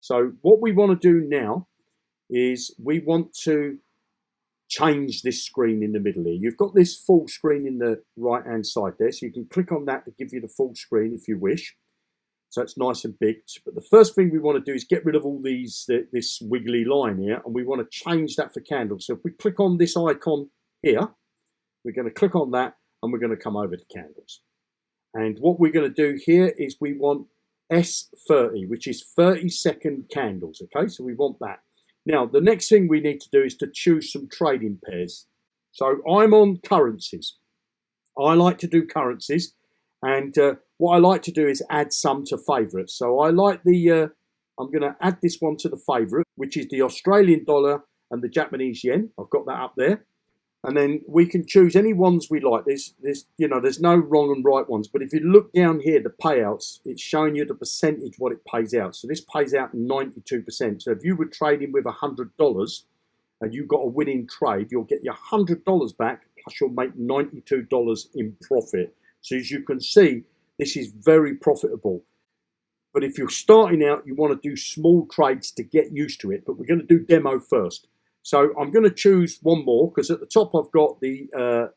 So what we want to do now is we want to change this screen in the middle here. You've got this full screen in the right hand side there, so you can click on that to give you the full screen if you wish. So it's nice and big. But the first thing we want to do is get rid of all this wiggly line here, and we want to change that for candles. So if we click on this icon here, we're going to click on that and we're going to come over to candles. And what we're going to do here is we want S30, which is 30-second candles. Okay, so we want that. Now, the next thing we need to do is to choose some trading pairs. So I'm on currencies. I like to do currencies. And what I like to do is add some to favourites. So I like the, I'm going to add this one to the favourite, which is the Australian dollar and the Japanese yen. I've got that up there. And then we can choose any ones we like. There's no wrong and right ones. But if you look down here, the payouts, it's showing you the percentage what it pays out. So this pays out 92%. So if you were trading with $100 and you got a winning trade, you'll get your $100 back, plus you'll make $92 in profit. So as you can see, this is very profitable. But if you're starting out, you want to do small trades to get used to it. But we're going to do demo first. So I'm going to choose one more because at the top I've got the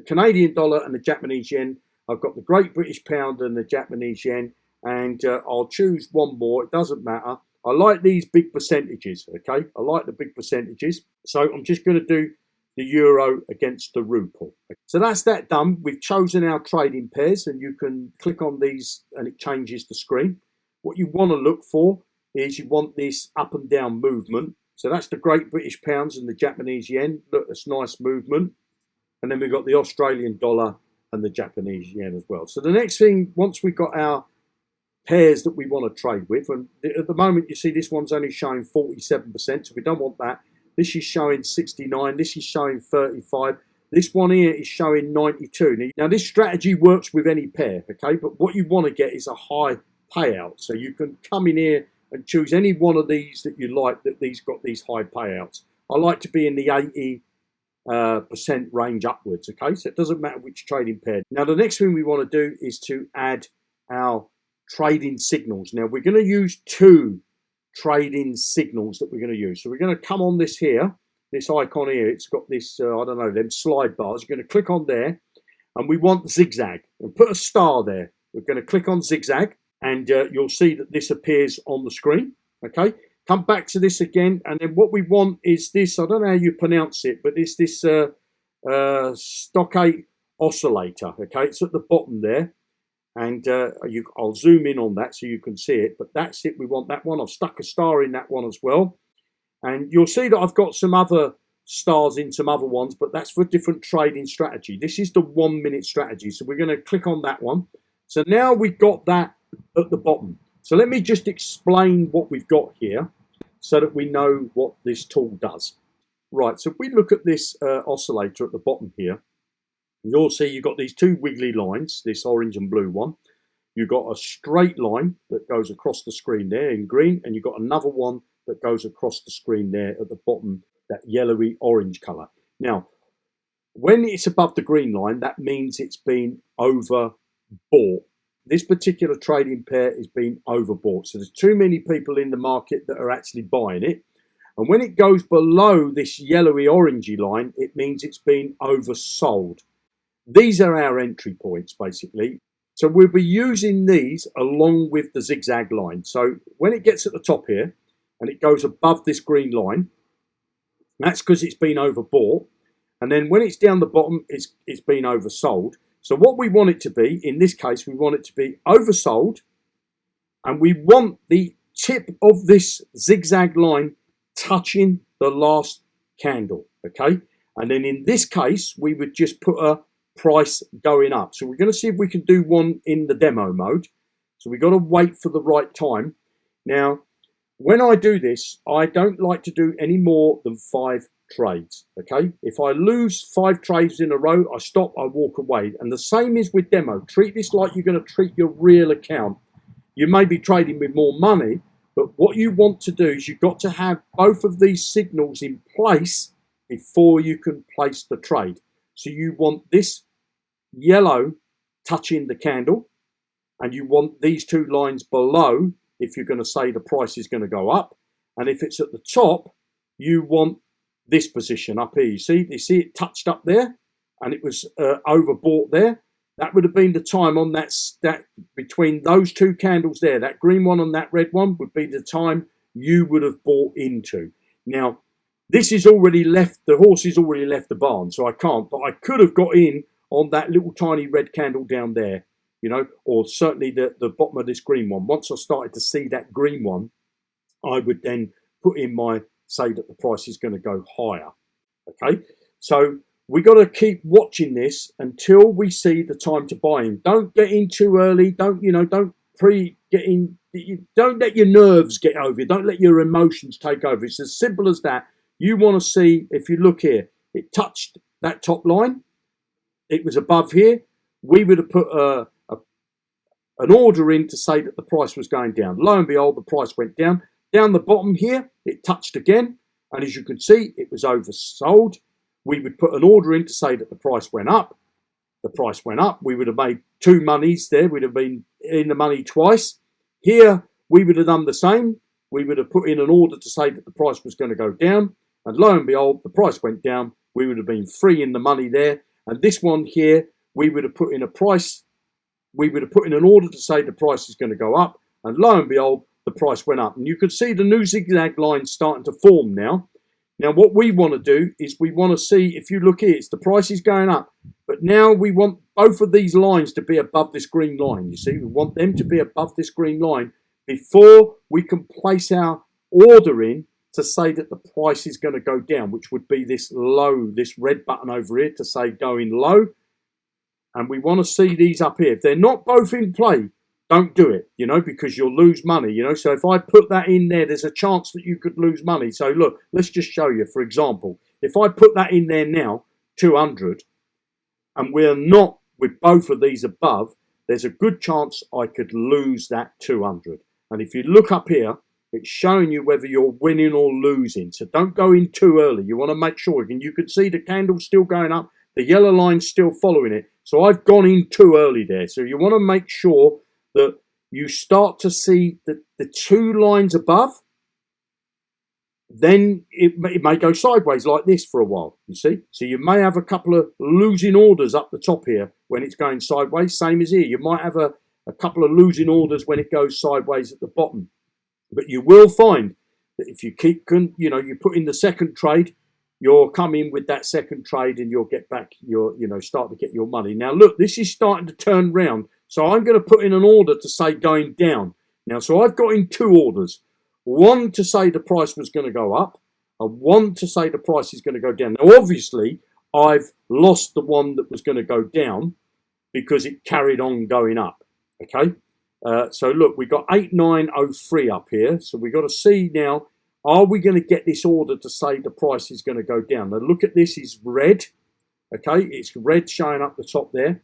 Canadian dollar and the Japanese yen. I've got the Great British Pound and the Japanese yen. And I'll choose one more. It doesn't matter. I like these big percentages, okay? I like the big percentages. So I'm just going to do the euro against the ruble. So that's that done. We've chosen our trading pairs and you can click on these and it changes the screen. What you want to look for is you want this up and down movement. So that's the Great British Pounds and the Japanese yen. Look, that's nice movement. And then we've got the Australian dollar and the Japanese yen as well. So the next thing, once we've got our pairs that we want to trade with, and at the moment you see this one's only showing 47%, so we don't want that. This is showing 69, this is showing 35. This one here is showing 92. Now this strategy works with any pair, okay? But what you want to get is a high payout. So you can come in here and choose any one of these that you like, that these got these high payouts. I like to be in the 80% range upwards, okay? So it doesn't matter which trading pair. Now the next thing we want to do is to add our trading signals. Now we're going to use two trading signals that we're going to use. So we're going to come on this here, this icon here. It's got this, I don't know, them slide bars. You're going to click on there and we want zigzag and put a star there. We're going to click on zigzag and you'll see that this appears on the screen. Okay, come back to this again. And then what we want is this, I don't know how you pronounce it, but it's this stochastic oscillator. Okay, it's at the bottom there. And I'll zoom in on that so you can see it. But that's it. We want that one. I've stuck a star in that one as well. And you'll see that I've got some other stars in some other ones, but that's for different trading strategy. This is the 1 minute strategy. So we're going to click on that one. So now we've got that at the bottom. So let me just explain what we've got here so that we know what this tool does. Right. So if we look at this oscillator at the bottom here, you'll see you've got these two wiggly lines, this orange and blue one. You've got a straight line that goes across the screen there in green, and you've got another one that goes across the screen there at the bottom, that yellowy orange color. Now, when it's above the green line, that means it's been overbought. This particular trading pair is being overbought. So there's too many people in the market that are actually buying it. And when it goes below this yellowy orangey line, it means it's been oversold. These are our entry points, basically. So we'll be using these along with the zigzag line. So when it gets at the top here and it goes above this green line, that's because it's been overbought. And then when it's down the bottom, it's been oversold. So what we want it to be, in this case, we want it to be oversold. And we want the tip of this zigzag line touching the last candle, okay? And then in this case, we would just put a price going up. So we're going to see if we can do one in the demo mode. So we've got to wait for the right time. Now, when I do this, I don't like to do any more than 5 trades, okay? If I lose 5 trades in a row, I stop, I walk away. And the same is with demo. Treat this like you're going to treat your real account. You may be trading with more money, but what you want to do is you've got to have both of these signals in place before you can place the trade. So you want this yellow touching the candle, and you want these two lines below if you're going to say the price is going to go up. And if it's at the top, you want this position up here. You see it touched up there, and it was overbought there. That would have been the time on that between those two candles there, that green one and that red one, would be the time you would have bought into. Now, this is already left, the horse is already left the barn, so I can't, but I could have got in on that little tiny red candle down there, you know, or certainly the bottom of this green one. Once I started to see that green one, I would then put in my, say that the price is going to go higher. Okay, so we got to keep watching this until we see the time to buy in. Don't get in too early. Don't get in. Don't let your nerves get over you. Don't let your emotions take over. It's as simple as that. You want to see, if you look here, it touched that top line. It was above here. We would have put an order in to say that the price was going down. Lo and behold, the price went down. Down the bottom here, it touched again. And as you can see, it was oversold. We would put an order in to say that the price went up. The price went up. We would have made two monies there. We'd have been in the money twice. Here, we would have done the same. We would have put in an order to say that the price was going to go down. And lo and behold, the price went down. We would have been free in the money there. And this one here, we would have put in a price. We would have put in an order to say the price is going to go up. And lo and behold, the price went up. And you can see the new zigzag line starting to form now. Now, what we want to do is we want to see, if you look here, it's the price is going up. But now we want both of these lines to be above this green line. You see, we want them to be above this green line before we can place our order in to say that the price is going to go down, which would be this low, this red button over here to say going low. And we want to see these up here. If they're not both in play, don't do it, you know, because you'll lose money, you know. So if I put that in there, there's a chance that you could lose money. So look, let's just show you, for example, if I put that in there now, 200, and we're not with both of these above, there's a good chance I could lose that 200. And if you look up here, it's showing you whether you're winning or losing. So don't go in too early. You want to make sure, and you can see the candle still going up, the yellow line's still following it. So I've gone in too early there. So you want to make sure that you start to see the two lines above, then it may go sideways like this for a while, you see. So you may have a couple of losing orders up the top here when it's going sideways, same as here. You might have a couple of losing orders when it goes sideways at the bottom. But you will find that if you keep, you know, you put in the second trade, you'll come in with that second trade and you'll get back your, you know, start to get your money. Now, look, this is starting to turn round. So I'm going to put in an order to say going down. Now, so I've got in two orders. One to say the price was going to go up, and one to say the price is going to go down. Now, obviously, I've lost the one that was going to go down because it carried on going up. Okay. So look, we got 8903 up here. So we got to see now, are we going to get this order to say the price is going to go down? Now, look at this, is red. Okay. It's red showing up the top there.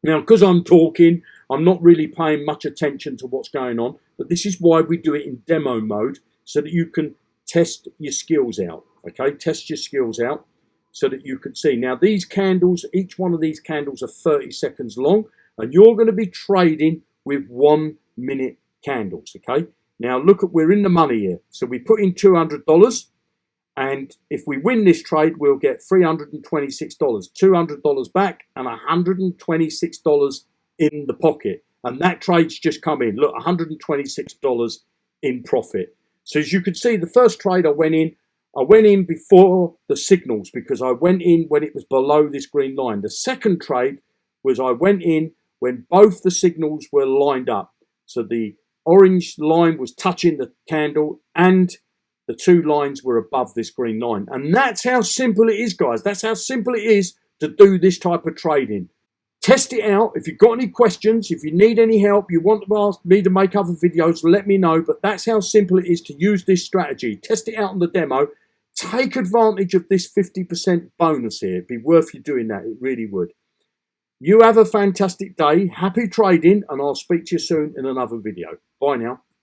Now, because I'm talking, I'm not really paying much attention to what's going on, but this is why we do it in demo mode, so that you can test your skills out, okay? Test your skills out so that you can see. Now, these candles, each one of these candles are 30 seconds long, and you're going to be trading with 1 minute candles, okay? Now, look at, we're in the money here. So we put in $200. And if we win this trade, we'll get $326, $200 back, and $126 in the pocket. And that trade's just come in. Look, $126 in profit. So as you can see, the first trade I went in before the signals because I went in when it was below this green line. The second trade was I went in when both the signals were lined up. So the orange line was touching the candle and the two lines were above this green line. And that's how simple it is, guys. That's how simple it is to do this type of trading. Test it out. If you've got any questions, if you need any help, you want to ask me to make other videos, let me know. But that's how simple it is to use this strategy. Test it out on the demo. Take advantage of this 50% bonus here. It'd be worth you doing that. It really would. You have a fantastic day. Happy trading, and I'll speak to you soon in another video. Bye now.